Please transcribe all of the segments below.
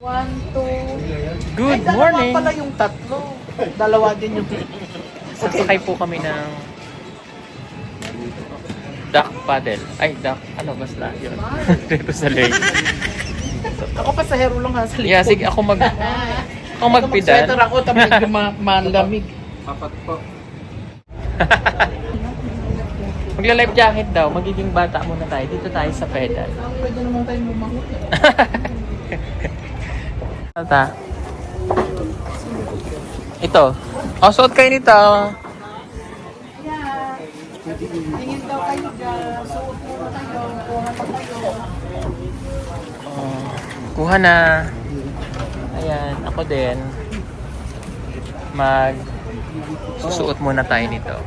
One, two. Good Ay, morning! dalawa pala yung tatlo. Dalawa din yung... Sasakay po kami ng duck paddle. Ay, duck. Ano, basta yun. Dito sa lake. Ako pasahero lang ha sa likod. Yeah, sige. Ako magpedal. Mag-sweater ako, tapos medyo malamig. Apat po. Magla-life jacket daw. Magiging bata muna tayo. Dito tayo sa pedal. Pwede naman tayo lumahot. Ito. Oh, suot kayo nito. Yeah. Tingin daw kayo dyan. Suot muna kayo. Kuha pa kayo. Oh, kuha na. Ayan, ako din. Susuot muna tayo nito.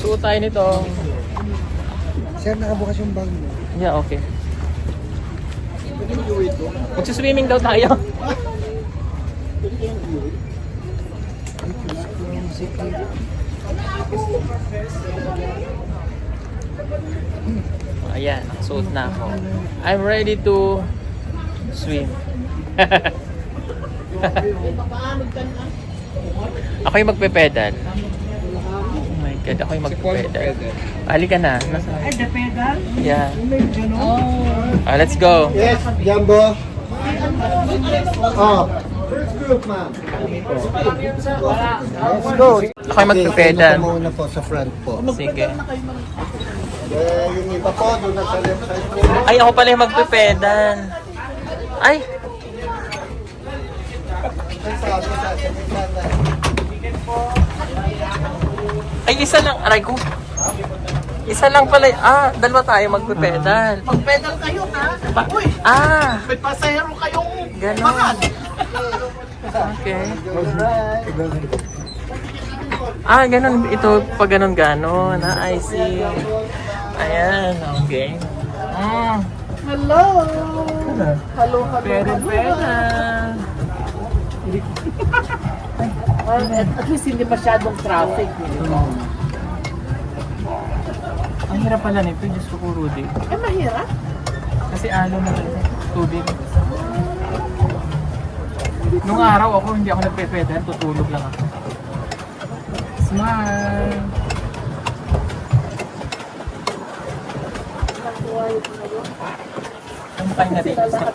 Suot tayo nito. Sir, nakabukas yung bag mo. Yeah, okay. Magsuswimming daw tayo. Ayan, nakasuot na ako. I'm ready to swim. Ako yung magpe-pedal. Oh my God, ako yung magpe-pedal. Halika na. Ay, the pedal? Yeah. Oh. Let's go. Yes, Jumbo. Oh. First group, ma'am. Let's go. Ako yung magpe-pedal. Okay, muna po sa front po. Sige. Yung iba po, doon na sa left side po. Ay, ako pala yung magpe-pedal. Ay! Ay, isa lang. Aray ko. Isa lang pala. Dalawa tayo magpe-pedal. Mag-pedal kayo ha? Uy, may pasahero kayong Ganon. mahal. Okay. Ganun. Ito, pag ganun-ganon. I see. Ayan, okay. Hello! Hello, Pedal. At least hindi masyadong traffic. Ang hirap pala nito, Diyos ko po, Rudy. Mahirap. Kasi na tubig. Nung araw ako, hindi ako nagpe-pedal, tutulog lang ako. Smile! Kampay na dito sa...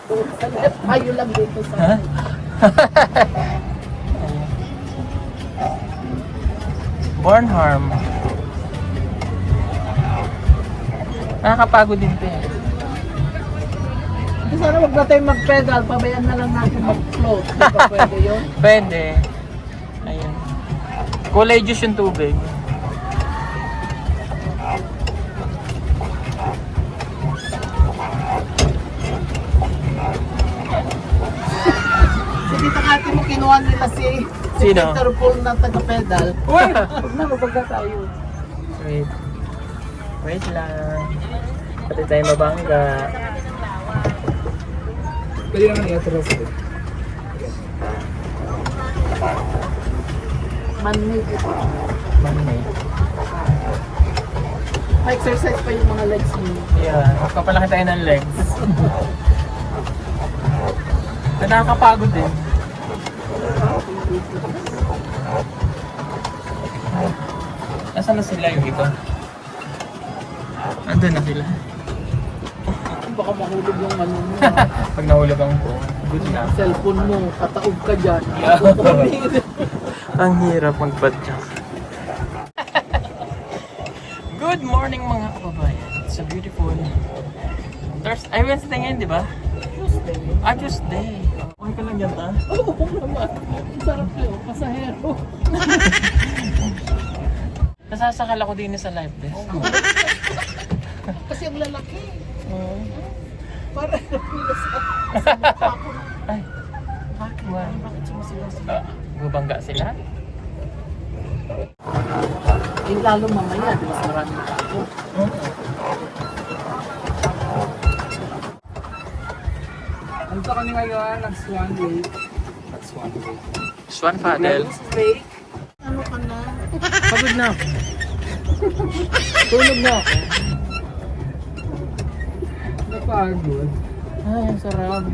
Tayo lang dito sa... Ha? Bornholm. Nakakapagod din ito eh. Sana wag na tayo mag-pedal, pabayaan na lang natin mag-float. Di ba pwede yun? Pwede. Ayun. Kulay juice yung tubig. Si Tita Kati mo kinuha nila si Sino? Peter Paul na taga-pedal. Uy! Huwag na, mabagla tayo. Wait. Wait lang. Pati tayo mabangga. Pwede naman i-atras ito. Man-made ito. Manay. Ma-exercise pa yung mga legs mo. Yeah. Magpapalaki tayo ng legs. Nakakapagod din. Nasaan na sila yung iba? Andun na sila. Baka mahulog yung ano mo. Pag nahulog ang phone, good na. Cellphone mo, kataob ka dyan. Ang hirap magpadyak. Good morning mga kababayan. It's a beautiful Thursday. Ay, Wednesday ngayon, di ba? Tuesday. Tuesday. Okay ka lang yan, ta? Oo naman. Ang sarap yun. Pasahero. Nasasakal ako din sa live desk. Kasi ang lalaki. Oo. Para napila sa ako. Ay, Bakit sumasigaw sila? gubangga sila? Yung lalo mamaya, di mas maraming tao. Ano kami ngayon? Nag-Swan Lake. Nag-Swan Lake. Swan paddle. Lake. Ano ka na? Pagod na ako. Tulog na ako. Pagod. Ay, ang sarap.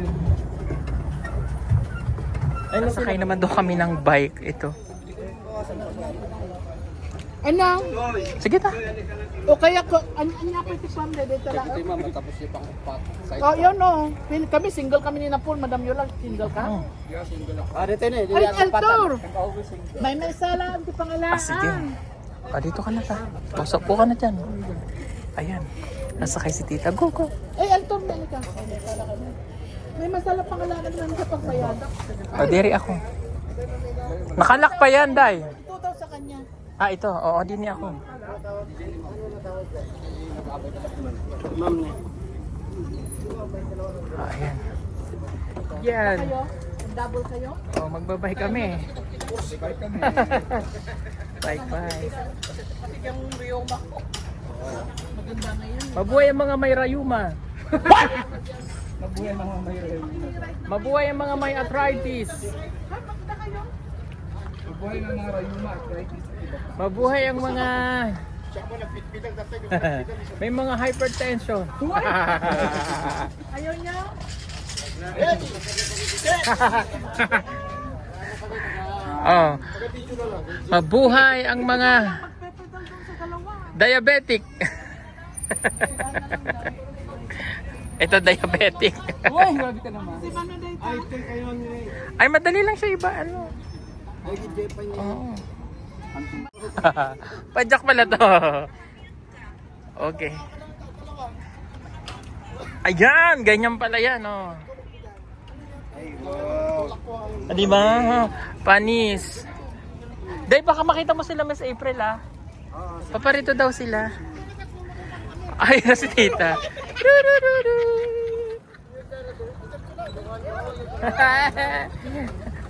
Ay, nasakay naman doon kami ng bike. Ito. Ano? Sige ta. O kaya ko, anya ko iti pamde dito lang. Ito ma'am, tapos yung pang-pat. Oh, yun no. Kami single kami ni Napol, Madam Yola, single ka? Oh. Dito na. Ay, Altor! May sala ang pangalaan. Sige. Dito ka na ta. Pasok po ka na dyan. Ayan. Nasakay si tita. Go, go. Ay, Altor, may ka. May masala pangalaan naman sa pagpayadak. Diri ako. Nakalak pa yan, Day. Ito daw sa kanya. Ito. Oo, din niya ako. Ayan. Yan. Kayo? Double kayo? Magbabay kami. Bye, bye. Yung riyoma ko. Maganda na yun. Mabuhay ang mga may rayuma. Mabuhay mga mayroon. Mabuhay ang mga may arthritis. Maganda kayo? Mabuhay ng mga rayuma, arthritis. Mabuhay ang mga may mga hypertension. Ayaw niya? Oh. Mabuhay ang mga Magpepedal dun sa dalawa. diabetic. Ito diabetic. Uy, grabe ka naman. Si Mano dito? Ay madali lang siya iba ano. Oo. Padyak pala to. Okay. Ayan, ganyan pala yan oh. Di ba? Panis. Day, baka makita mo sila Miss April ah. Paparito daw sila. Ay, na si tita.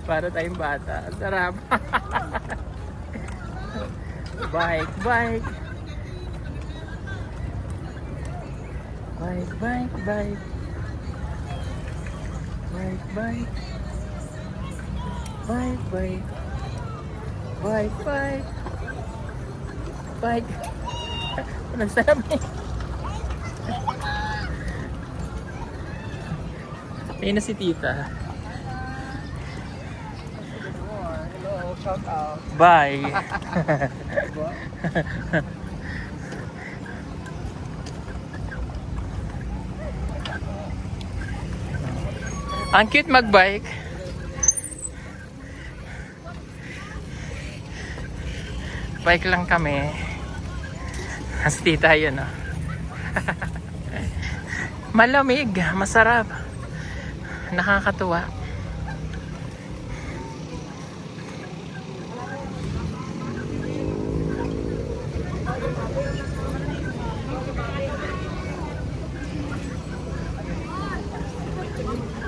Para tayong bata. Ang sarap. Bike, bike. Bike, bike, bike. Bike, bike. Bike, bike. Bike, bike. Bike. Ang sarap eh. Ayun na si tita. Hello, shout out. Bye. Ang cute magbike. Bike lang kami. As tita yun oh. Malamig, masarap. Nakakatuwa.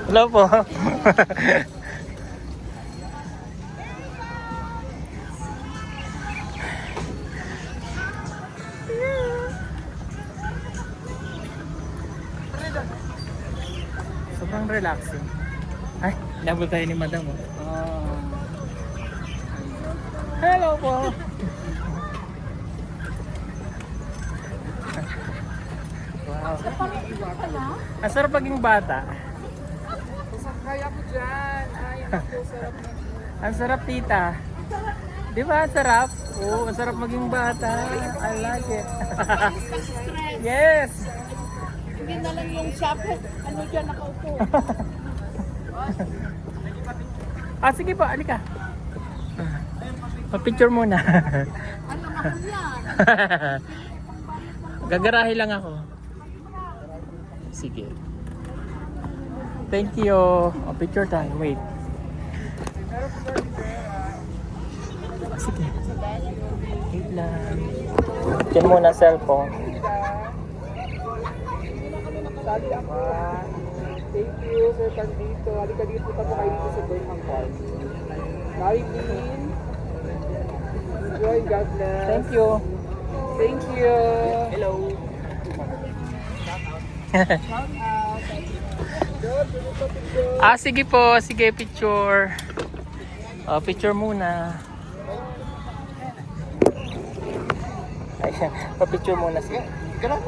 Hello po. Sobrang relaxing. Ay, nabol tayo ni madam. Oh. Hello po. Wow. Ang sarap maging bata. Kaya ko dyan. Ay, ako, sarap na. Ang sarap tita. Di ba ang sarap? Oo, ang sarap maging bata. I like it. Yes. Hindi na lang yung shop. Ano dyan nakaupo? Sige po, alika. Pa-picture muna. Ano mahal yan? Gagarahe lang ako. Sige. Thank you. Picture tayo. Wait. Sige. Wait lang. Diyan muna cellphone. Sali ako. Thank you, Sir Pandito. Halika dito pa po kayo dito sa Burmang Park. Maribin. Enjoy, God bless. Thank you. Thank you. Hello. Sige po. Sige, picture. Picture muna. Ayan, pa-picture muna siya. Hello!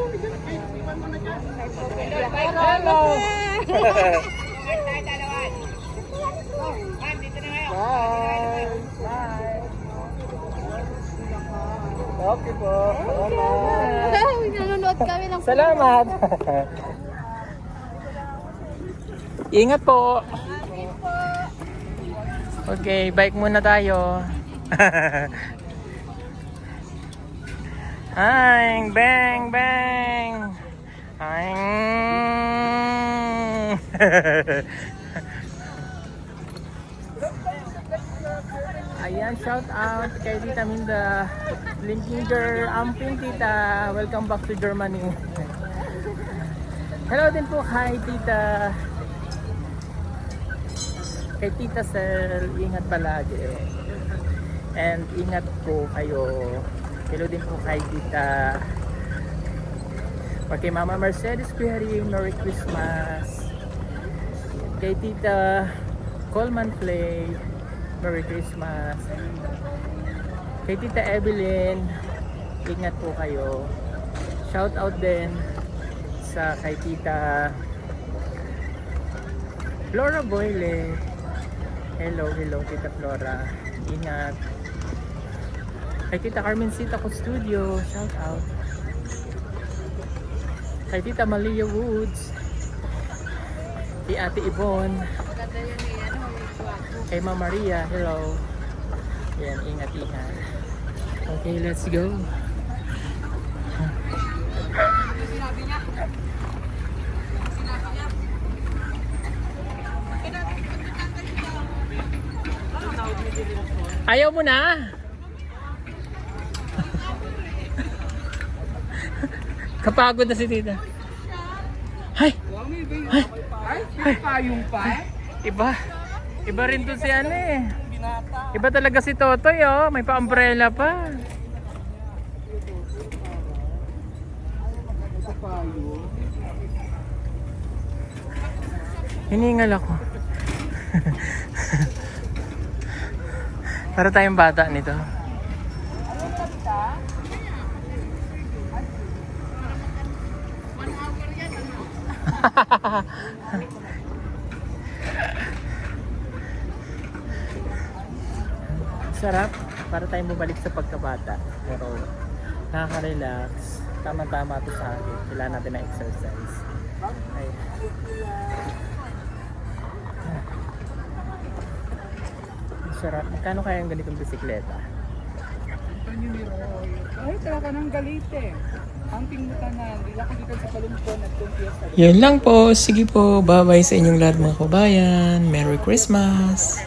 Bye! Bye! Okay po. Salamat. Nanonood kami ng Salamat. Ingat po. Okay, bike muna tayo. Ay, bang, bang. Ay. Ayan, shout out kay Tita Minda. Linkinger, amping tita. Welcome back to Germany. Hello din po kay Tita. Kay Tita Sel, ingat palagi. And ingat po kayo. Hello din po kay Tita. Kay Mama Mercedes Query, Merry Christmas. Kay Tita Coleman Play, Merry Christmas. Kay Tita Evelyn, ingat po kayo. Shout out din sa kay Tita Flora Boyle. Hello, hello Tita Flora. Ingat. Kay Tita Carmencita ko studio, shout out. Kay Tita Malia Woods. Kay Ate Yvonne. Kay Mama Maria, hello. Yan, ingat, ingat. Okay, let's go. Ayaw mo na? Kapagod na si Tita. Hay! Ay, payong pa. Iba. Iba rin to si ano eh. Iba talaga si Totoy oh. May pa-umbrella pa. Hiningal ako. Para tayong bata nito. Sarap. Para tayong bumalik sa pagkabata. Pero nakaka-relax. Tama-tama to sa akin. Kailangan natin na exercise. Ay. Sarap. Magkano kaya ang ganitong bisikleta? Ay, talaga nang galit eh. Ang tingmutan na, hindi lang kagitan sa palumpon at kumpiyak sa Yun lang po. Sige po. Bye-bye sa inyong lahat mga kabayan. Merry Christmas!